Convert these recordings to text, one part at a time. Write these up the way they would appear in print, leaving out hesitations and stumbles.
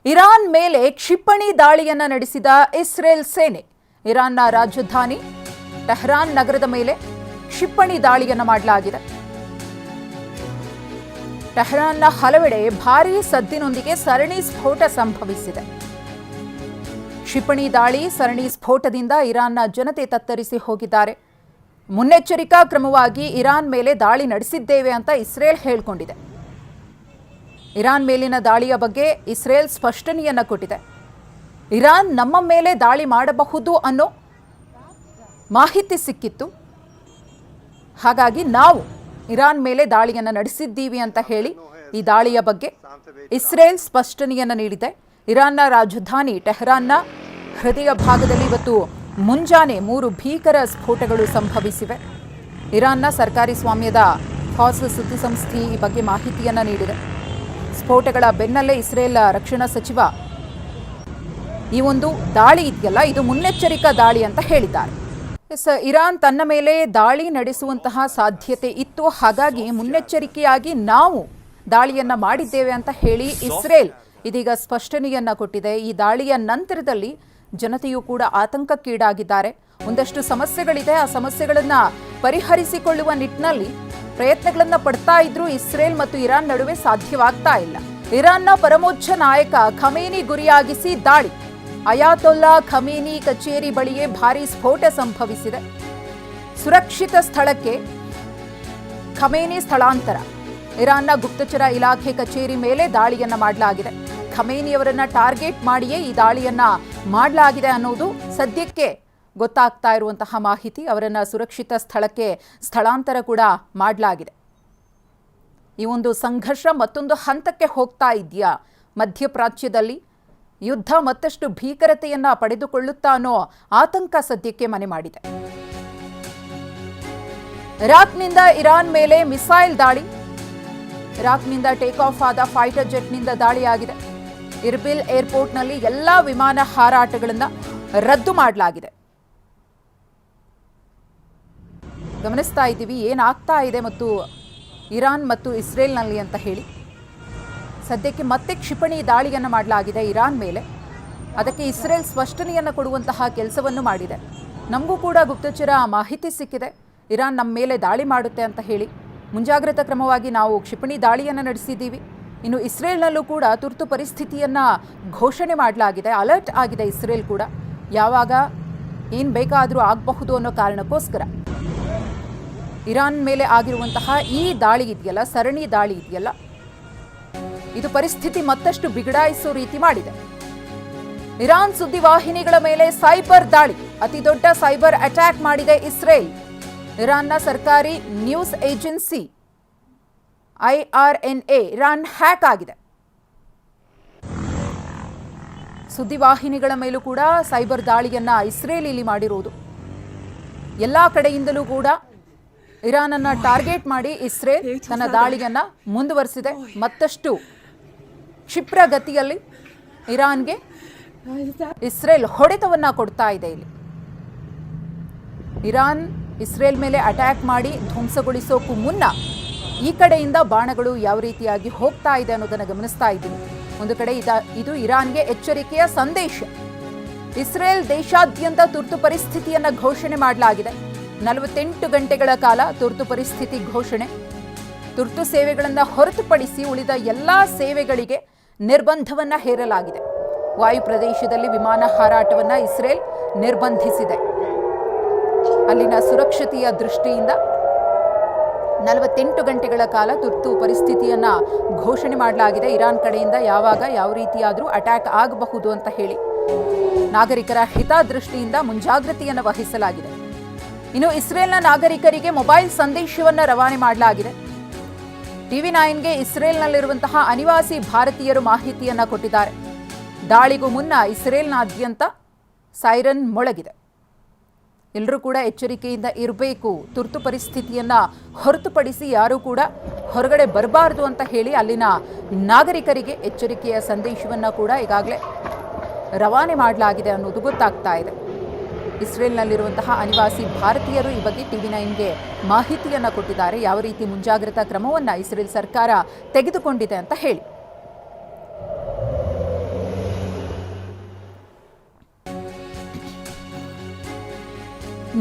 Iran ಮೇಲೆ ಕ್ಷಿಪಣಿ ದಾಳಿಯನ್ನು ನಡೆಸಿದ ಇಸ್ರೇಲ್ ಸೇನೆ. ಇರಾನ್ನ ರಾಜಧಾನಿ ಟೆಹರಾನ್ ನಗರದ ಮೇಲೆ ಕ್ಷಿಪಣಿ ದಾಳಿಯನ್ನು ಮಾಡಲಾಗಿದೆ. ಟೆಹರಾನ್ನ ಹಲವೆಡೆ ಭಾರೀ ಸದ್ದಿನೊಂದಿಗೆ ಸರಣಿ ಸ್ಫೋಟ ಸಂಭವಿಸಿದೆ. ಕ್ಷಿಪಣಿ ದಾಳಿ ಸರಣಿ ಸ್ಫೋಟದಿಂದ ಇರಾನ್ನ ಜನತೆ ತತ್ತರಿಸಿ ಹೋಗಿದ್ದಾರೆ. ಮುನ್ನೆಚ್ಚರಿಕಾ ಕ್ರಮವಾಗಿ ಇರಾನ್ ಮೇಲೆ ದಾಳಿ ನಡೆಸಿದ್ದೇವೆ ಅಂತ ಇಸ್ರೇಲ್ ಹೇಳಿಕೊಂಡಿದೆ. ಇರಾನ್ ಮೇಲಿನ ದಾಳಿಯ ಬಗ್ಗೆ ಇಸ್ರೇಲ್ ಸ್ಪಷ್ಟನೆಯನ್ನು ಕೊಟ್ಟಿದೆ. ಇರಾನ್ ನಮ್ಮ ಮೇಲೆ ದಾಳಿ ಮಾಡಬಹುದು ಅನ್ನೋ ಮಾಹಿತಿ ಸಿಕ್ಕಿತ್ತು, ಹಾಗಾಗಿ ನಾವು ಇರಾನ್ ಮೇಲೆ ದಾಳಿಯನ್ನು ನಡೆಸಿದ್ದೀವಿ ಅಂತ ಹೇಳಿ ಈ ದಾಳಿಯ ಬಗ್ಗೆ ಇಸ್ರೇಲ್ ಸ್ಪಷ್ಟನೆಯನ್ನು ನೀಡಿದೆ. ಇರಾನ್ನ ರಾಜಧಾನಿ ಟೆಹರಾನ್ನ ಹೃದಯ ಭಾಗದಲ್ಲಿ ಇವತ್ತು ಮುಂಜಾನೆ 3 ಭೀಕರ ಸ್ಫೋಟಗಳು ಸಂಭವಿಸಿವೆ. ಇರಾನ್ನ ಸರ್ಕಾರಿ ಸ್ವಾಮ್ಯದ ಫಾಸ್ ಸುದ್ದಿಸಂಸ್ಥೆ ಈ ಬಗ್ಗೆ ಮಾಹಿತಿಯನ್ನು ನೀಡಿದೆ. ಸ್ಫೋಟಗಳ ಬೆನ್ನಲ್ಲೇ ಇಸ್ರೇಲ್ ರಕ್ಷಣಾ ಸಚಿವ ಈ ಒಂದು ದಾಳಿ ಇದೆಯಲ್ಲ, ಇದು ಮುನ್ನೆಚ್ಚರಿಕಾ ದಾಳಿ ಅಂತ ಹೇಳಿದ್ದಾರೆ. ಇರಾನ್ ತನ್ನ ಮೇಲೆ ದಾಳಿ ನಡೆಸುವಂತಹ ಸಾಧ್ಯತೆ ಇತ್ತು, ಹಾಗಾಗಿ ಮುನ್ನೆಚ್ಚರಿಕೆಯಾಗಿ ನಾವು ದಾಳಿಯನ್ನ ಮಾಡಿದ್ದೇವೆ ಅಂತ ಹೇಳಿ ಇಸ್ರೇಲ್ ಇದೀಗ ಸ್ಪಷ್ಟನೆಯನ್ನ ಕೊಟ್ಟಿದೆ. ಈ ದಾಳಿಯ ನಂತರದಲ್ಲಿ ಜನತೆಯೂ ಕೂಡ ಆತಂಕಕ್ಕೀಡಾಗಿದ್ದಾರೆ. ಒಂದಷ್ಟು ಸಮಸ್ಯೆಗಳಿದೆ, ಆ ಸಮಸ್ಯೆಗಳನ್ನ ಪರಿಹರಿಸಿಕೊಳ್ಳುವ ನಿಟ್ಟಿನಲ್ಲಿ ಪ್ರಯತ್ನಗಳನ್ನ ಪಡ್ತಾ ಇದ್ರು. ಇಸ್ರೇಲ್ ಮತ್ತು ಇರಾನ್ ನಡುವೆ ಸಾಧ್ಯವಾಗ್ತಾ ಇಲ್ಲ. ಇರಾನ್ನ ಪರಮೋಚ್ಚ ನಾಯಕ ಖಮೇನಿ ಗುರಿಯಾಗಿಸಿ ದಾಳಿ. ಅಯಾತೊಲ್ಲಾ ಖಮೇನಿ ಕಚೇರಿ ಬಳಿಯೇ ಭಾರೀ ಸ್ಫೋಟ ಸಂಭವಿಸಿದೆ. ಸುರಕ್ಷಿತ ಸ್ಥಳಕ್ಕೆ ಖಮೇನಿ ಸ್ಥಳಾಂತರ. ಇರಾನ್ನ ಗುಪ್ತಚರ ಇಲಾಖೆ ಕಚೇರಿ ಮೇಲೆ ದಾಳಿಯನ್ನ ಮಾಡಲಾಗಿದೆ. ಖಮೇನಿಯವರನ್ನ ಟಾರ್ಗೆಟ್ ಮಾಡಿಯೇ ಈ ದಾಳಿಯನ್ನ ಮಾಡಲಾಗಿದೆ ಅನ್ನೋದು ಸದ್ಯಕ್ಕೆ ಗೊತ್ತಾಗ್ತಾ ಇರುವಂತಹ ಮಾಹಿತಿ. ಅವರನ್ನ ಸುರಕ್ಷಿತ ಸ್ಥಳಕ್ಕೆ ಸ್ಥಳಾಂತರ ಕೂಡ ಮಾಡಲಾಗಿದೆ. ಈ ಒಂದು ಸಂಘರ್ಷ ಮತ್ತೊಂದು ಹಂತಕ್ಕೆ ಹೋಗ್ತಾ ಇದೆಯಾ? ಮಧ್ಯಪ್ರಾಚ್ಯದಲ್ಲಿ ಯುದ್ಧ ಮತ್ತಷ್ಟು ಭೀಕರತೆಯನ್ನ ಪಡೆದುಕೊಳ್ಳುತ್ತಾ ಅನ್ನೋ ಆತಂಕ ಸದ್ಯಕ್ಕೆ ಮನೆ ಮಾಡಿದೆ. ಇರಾಕ್ನಿಂದ ಇರಾನ್ ಮೇಲೆ ಮಿಸೈಲ್ ದಾಳಿ. ಇರಾಕ್ನಿಂದ ಟೇಕ್ ಆಫ್ ಆದ ಫೈಟರ್ ಜೆಟ್ನಿಂದ ದಾಳಿಯಾಗಿದೆ. ಇರ್ಬಿಲ್ ಏರ್ಪೋರ್ಟ್ನಲ್ಲಿ ಎಲ್ಲಾ ವಿಮಾನ ಹಾರಾಟಗಳನ್ನು ರದ್ದು ಮಾಡಲಾಗಿದೆ. ಗಮನಿಸ್ತಾ ಇದ್ದೀವಿ ಏನಾಗ್ತಾ ಇದೆ ಮತ್ತು ಇರಾನ್ ಮತ್ತು ಇಸ್ರೇಲ್ನಲ್ಲಿ ಅಂತ ಹೇಳಿ. ಸದ್ಯಕ್ಕೆ ಮತ್ತೆ ಕ್ಷಿಪಣಿ ದಾಳಿಯನ್ನು ಮಾಡಲಾಗಿದೆ ಇರಾನ್ ಮೇಲೆ. ಅದಕ್ಕೆ ಇಸ್ರೇಲ್ ಸ್ಪಷ್ಟನೆಯನ್ನು ಕೊಡುವಂತಹ ಕೆಲಸವನ್ನು ಮಾಡಿದೆ. ನಮಗೂ ಕೂಡ ಗುಪ್ತಚರ ಮಾಹಿತಿ ಸಿಕ್ಕಿದೆ, ಇರಾನ್ ನಮ್ಮ ಮೇಲೆ ದಾಳಿ ಮಾಡುತ್ತೆ ಅಂತ ಹೇಳಿ. ಮುಂಜಾಗ್ರತಾ ಕ್ರಮವಾಗಿ ನಾವು ಕ್ಷಿಪಣಿ ದಾಳಿಯನ್ನು ನಡೆಸಿದ್ದೀವಿ. ಇನ್ನು ಇಸ್ರೇಲ್ನಲ್ಲೂ ಕೂಡ ತುರ್ತು ಪರಿಸ್ಥಿತಿಯನ್ನು ಘೋಷಣೆ ಮಾಡಲಾಗಿದೆ. ಅಲರ್ಟ್ ಆಗಿದೆ ಇಸ್ರೇಲ್ ಕೂಡ. ಯಾವಾಗ ಏನು ಬೇಕಾದರೂ ಆಗಬಹುದು ಅನ್ನೋ ಕಾರಣಕ್ಕೋಸ್ಕರ ಇರಾನ್ ಮೇಲೆ ಆಗಿರುವಂತಹ ಈ ದಾಳಿ ಇದೆಯಲ್ಲ, ಸರಣಿ ದಾಳಿ ಇದೆಯಲ್ಲ, ಇದು ಪರಿಸ್ಥಿತಿ ಮತ್ತಷ್ಟು ಬಿಗಡಾಯಿಸೋ ರೀತಿ ಮಾಡಿದೆ. ಇರಾನ್ ಸುದ್ದಿವಾಹಿನಿಗಳ ಮೇಲೆ ಸೈಬರ್ ದಾಳಿ. ಅತಿ ದೊಡ್ಡ ಸೈಬರ್ ಅಟ್ಯಾಕ್ ಮಾಡಿದೆ ಇಸ್ರೇಲ್. ಇರಾನ್ನ ಸರ್ಕಾರಿ news agency IRNA Iran hack ಆಗಿದೆ. ಸುದ್ದಿವಾಹಿನಿಗಳ ಮೇಲೂ ಕೂಡ ಸೈಬರ್ ದಾಳಿಯನ್ನ ಇಸ್ರೇಲ್ ಇಲ್ಲಿ ಮಾಡಿರುವುದು. ಎಲ್ಲ ಕಡೆಯಿಂದಲೂ ಕೂಡ ಇರಾನನ್ನ ಟಾರ್ಗೆಟ್ ಮಾಡಿ ಇಸ್ರೇಲ್ ತನ್ನ ದಾಳಿಯನ್ನ ಮುಂದುವರಿಸಿದೆ. ಮತ್ತಷ್ಟು ಕ್ಷಿಪ್ರ ಗತಿಯಲ್ಲಿ ಇರಾನ್ಗೆ ಇಸ್ರೇಲ್ ಹೊಡೆತವನ್ನ ಕೊಡ್ತಾ ಇದೆ. ಇಲ್ಲಿ ಇರಾನ್ ಇಸ್ರೇಲ್ ಮೇಲೆ ಅಟ್ಯಾಕ್ ಮಾಡಿ ಧ್ವಂಸಗೊಳಿಸೋಕ್ಕೂ ಮುನ್ನ ಈ ಕಡೆಯಿಂದ ಬಾಣಗಳು ಯಾವ ರೀತಿಯಾಗಿ ಹೋಗ್ತಾ ಇದೆ ಅನ್ನೋದನ್ನು ಗಮನಿಸ್ತಾ ಇದ್ದೀನಿ. ಒಂದು ಕಡೆ ಇದು ಇರಾನ್ಗೆ ಎಚ್ಚರಿಕೆಯ ಸಂದೇಶ. ಇಸ್ರೇಲ್ ದೇಶಾದ್ಯಂತ ತುರ್ತು ಪರಿಸ್ಥಿತಿಯನ್ನ ಘೋಷಣೆ ಮಾಡಲಾಗಿದೆ. 48 ಗಂಟೆಗಳ ಕಾಲ ತುರ್ತು ಪರಿಸ್ಥಿತಿ ಘೋಷಣೆ. ತುರ್ತು ಸೇವೆಗಳನ್ನು ಹೊರತುಪಡಿಸಿ ಉಳಿದ ಎಲ್ಲಾ ಸೇವೆಗಳಿಗೆ ನಿರ್ಬಂಧವನ್ನ ಹೇರಲಾಗಿದೆ. ವಾಯು ಪ್ರದೇಶದಲ್ಲಿ ವಿಮಾನ ಹಾರಾಟವನ್ನ ಇಸ್ರೇಲ್ ನಿರ್ಬಂಧಿಸಿದೆ. ಅಲ್ಲಿನ ಸುರಕ್ಷತೆಯ ದೃಷ್ಟಿಯಿಂದ 48 ಗಂಟೆಗಳ ಕಾಲ ತುರ್ತು ಪರಿಸ್ಥಿತಿಯನ್ನ ಘೋಷಣೆ ಮಾಡಲಾಗಿದೆ. ಇರಾನ್ ಕಡೆಯಿಂದ ಯಾವಾಗ ಯಾವ ರೀತಿಯಾದರೂ ಅಟ್ಯಾಕ್ ಆಗಬಹುದು ಅಂತ ಹೇಳಿ ನಾಗರಿಕರ ಹಿತದೃಷ್ಟಿಯಿಂದ ಮುಂಜಾಗ್ರತೆಯನ್ನು ವಹಿಸಲಾಗಿದೆ. ಇನ್ನು ಇಸ್ರೇಲ್ನ ನಾಗರಿಕರಿಗೆ ಮೊಬೈಲ್ ಸಂದೇಶವನ್ನು ರವಾನೆ ಮಾಡಲಾಗಿದೆ. TV9ಗೆ ಇಸ್ರೇಲ್ನಲ್ಲಿರುವಂತಹ ಅನಿವಾಸಿ ಭಾರತೀಯರು ಮಾಹಿತಿಯನ್ನ ಕೊಟ್ಟಿದ್ದಾರೆ. ದಾಳಿಗೂ ಮುನ್ನ ಇಸ್ರೇಲ್ನಾದ್ಯಂತ ಸೈರನ್ ಮೊಳಗಿದೆ. ಎಲ್ಲರೂ ಕೂಡ ಎಚ್ಚರಿಕೆಯಿಂದ ಇರಬೇಕು. ತುರ್ತು ಪರಿಸ್ಥಿತಿಯನ್ನ ಹೊರತುಪಡಿಸಿ ಯಾರೂ ಕೂಡ ಹೊರಗಡೆ ಬರಬಾರದು ಅಂತ ಹೇಳಿ ಅಲ್ಲಿನ ನಾಗರಿಕರಿಗೆ ಎಚ್ಚರಿಕೆಯ ಸಂದೇಶವನ್ನು ಕೂಡ ಈಗಾಗಲೇ ರವಾನೆ ಮಾಡಲಾಗಿದೆ ಅನ್ನೋದು ಗೊತ್ತಾಗ್ತಾ ಇದೆ. ಇಸ್ರೇಲ್ನಲ್ಲಿರುವಂತಹ ಅನಿವಾಸಿ ಭಾರತೀಯರು ಈ ಬಗ್ಗೆ TV9ಗೆ ಮಾಹಿತಿಯನ್ನು ಕೊಟ್ಟಿದ್ದಾರೆ. ಯಾವ ರೀತಿ ಮುಂಜಾಗ್ರತಾ ಕ್ರಮವನ್ನು ಇಸ್ರೇಲ್ ಸರ್ಕಾರ ತೆಗೆದುಕೊಂಡಿದೆ ಅಂತ ಹೇಳಿ.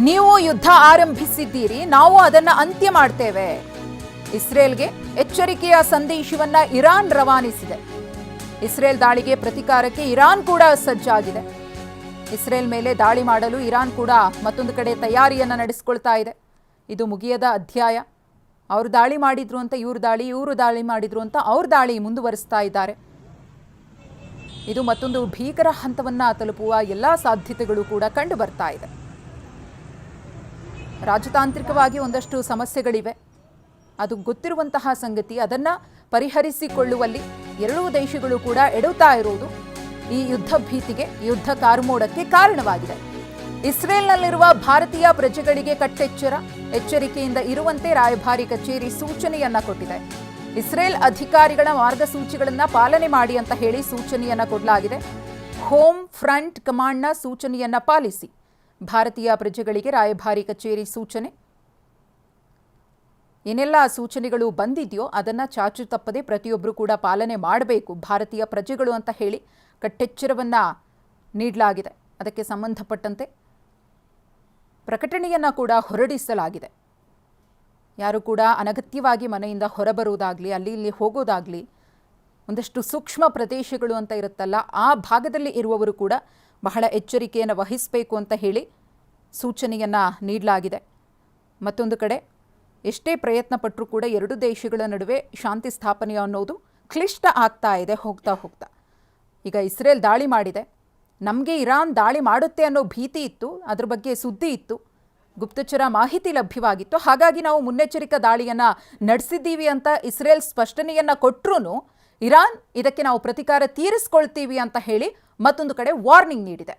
ನೀವು ಯುದ್ಧ ಆರಂಭಿಸಿದ್ದೀರಿ, ನಾವು ಅದನ್ನು ಅಂತ್ಯ ಮಾಡ್ತೇವೆ. ಇಸ್ರೇಲ್ಗೆ ಎಚ್ಚರಿಕೆಯ ಸಂದೇಶವನ್ನ ಇರಾನ್ ರವಾನಿಸಿದೆ. ಇಸ್ರೇಲ್ ದಾಳಿಗೆ ಪ್ರತಿಕಾರಕ್ಕೆ ಇರಾನ್ ಕೂಡ ಸಜ್ಜಾಗಿದೆ. ಇಸ್ರೇಲ್ ಮೇಲೆ ದಾಳಿ ಮಾಡಲು ಇರಾನ್ ಕೂಡ ಮತ್ತೊಂದು ಕಡೆ ತಯಾರಿಯನ್ನು ನಡೆಸಿಕೊಳ್ತಾ ಇದೆ. ಇದು ಮುಗಿಯದ ಅಧ್ಯಾಯ. ಅವರು ದಾಳಿ ಮಾಡಿದ್ರು ಅಂತ ಇವರು ದಾಳಿ ಮಾಡಿದ್ರು ಅಂತ ಅವ್ರ ದಾಳಿ ಮುಂದುವರಿಸ್ತಾ ಇದ್ದಾರೆ. ಇದು ಮತ್ತೊಂದು ಭೀಕರ ಹಂತವನ್ನ ತಲುಪುವ ಎಲ್ಲ ಸಾಧ್ಯತೆಗಳು ಕೂಡ ಕಂಡು ಬರ್ತಾ ಇದೆ. ರಾಜತಾಂತ್ರಿಕವಾಗಿ ಒಂದಷ್ಟು ಸಮಸ್ಯೆಗಳಿವೆ, ಅದು ಗೊತ್ತಿರುವಂತಹ ಸಂಗತಿ. ಅದನ್ನು ಪರಿಹರಿಸಿಕೊಳ್ಳುವಲ್ಲಿ ಎರಡೂ ದೇಶಗಳು ಕೂಡ ಎಡುತ್ತಾ ಇರುವುದು ಈ ಯುದ್ಧ ಭೀತಿಗೆ, ಯುದ್ಧ ಕಾರ್ಮೋಡಕ್ಕೆ ಕಾರಣವಾಗಿದೆ. ಇಸ್ರೇಲ್ನಲ್ಲಿರುವ ಭಾರತೀಯ ಪ್ರಜೆಗಳಿಗೆ ಕಟ್ಟೆಚ್ಚರ, ಎಚ್ಚರಿಕೆಯಿಂದ ಇರುವಂತೆ ರಾಯಭಾರಿ ಕಚೇರಿ ಸೂಚನೆಯನ್ನ ಕೊಟ್ಟಿದೆ. ಇಸ್ರೇಲ್ ಅಧಿಕಾರಿಗಳ ಮಾರ್ಗಸೂಚಿಗಳನ್ನು ಪಾಲನೆ ಮಾಡಿ ಅಂತ ಹೇಳಿ ಸೂಚನೆಯನ್ನ ಕೊಡಲಾಗಿದೆ. ಹೋಮ್ ಫ್ರಂಟ್ ಕಮಾಂಡ್ನ ಸೂಚನೆಯನ್ನ ಪಾಲಿಸಿ, ಭಾರತೀಯ ಪ್ರಜೆಗಳಿಗೆ ರಾಯಭಾರಿ ಕಚೇರಿ ಸೂಚನೆ. ಏನೆಲ್ಲ ಸೂಚನೆಗಳು ಬಂದಿದೆಯೋ ಅದನ್ನು ಚಾಚು ತಪ್ಪದೆ ಪ್ರತಿಯೊಬ್ಬರು ಕೂಡ ಪಾಲನೆ ಮಾಡಬೇಕು ಭಾರತೀಯ ಪ್ರಜೆಗಳು ಅಂತ ಹೇಳಿ ಕಟ್ಟೆಚ್ಚರವನ್ನು ನೀಡಲಾಗಿದೆ. ಅದಕ್ಕೆ ಸಂಬಂಧಪಟ್ಟಂತೆ ಪ್ರಕಟಣೆಯನ್ನು ಕೂಡ ಹೊರಡಿಸಲಾಗಿದೆ. ಯಾರು ಕೂಡ ಅನಗತ್ಯವಾಗಿ ಮನೆಯಿಂದ ಹೊರಬರುವುದಾಗಲಿ, ಅಲ್ಲಿ ಇಲ್ಲಿ ಹೋಗೋದಾಗಲಿ, ಒಂದಷ್ಟು ಸೂಕ್ಷ್ಮ ಪ್ರದೇಶಗಳು ಅಂತ ಇರುತ್ತಲ್ಲ, ಆ ಭಾಗದಲ್ಲಿ ಇರುವವರು ಕೂಡ ಬಹಳ ಎಚ್ಚರಿಕೆಯನ್ನು ವಹಿಸಬೇಕು ಅಂತ ಹೇಳಿ ಸೂಚನೆಯನ್ನು ನೀಡಲಾಗಿದೆ. ಮತ್ತೊಂದು ಕಡೆ ಎಷ್ಟೇ ಪ್ರಯತ್ನ ಪಟ್ಟರೂ ಕೂಡ ಎರಡು ದೇಶಗಳ ನಡುವೆ ಶಾಂತಿ ಸ್ಥಾಪನೆ ಅನ್ನೋದು ಕ್ಲಿಷ್ಟ ಆಗ್ತಾ ಇದೆ ಹೋಗ್ತಾ. ಈಗ ಇಸ್ರೇಲ್ ದಾಳಿ ಮಾಡಿದೆ, ನಮಗೆ ಇರಾನ್ ದಾಳಿ ಮಾಡುತ್ತೆ ಅನ್ನೋ ಭೀತಿ ಇತ್ತು, ಅದ್ರ ಬಗ್ಗೆ ಸುದ್ದಿ ಇತ್ತು, ಗುಪ್ತಚರ ಮಾಹಿತಿ ಲಭ್ಯವಾಗಿತ್ತು. ಹಾಗಾಗಿ ನಾವು ಮುನ್ನೆಚ್ಚರಿಕಾ ದಾಳಿಯನ್ನು ನಡೆಸಿದ್ದೀವಿ ಅಂತ ಇಸ್ರೇಲ್ ಸ್ಪಷ್ಟನೆಯನ್ನು ಕೊಟ್ಟರೂ ಇರಾನ್ ಇದಕ್ಕೆ ನಾವು ಪ್ರತಿಕಾರ ತೀರಿಸ್ಕೊಳ್ತೀವಿ ಅಂತ ಹೇಳಿ ಮತ್ತೊಂದು ಕಡೆ ವಾರ್ನಿಂಗ್ ನೀಡಿದೆ.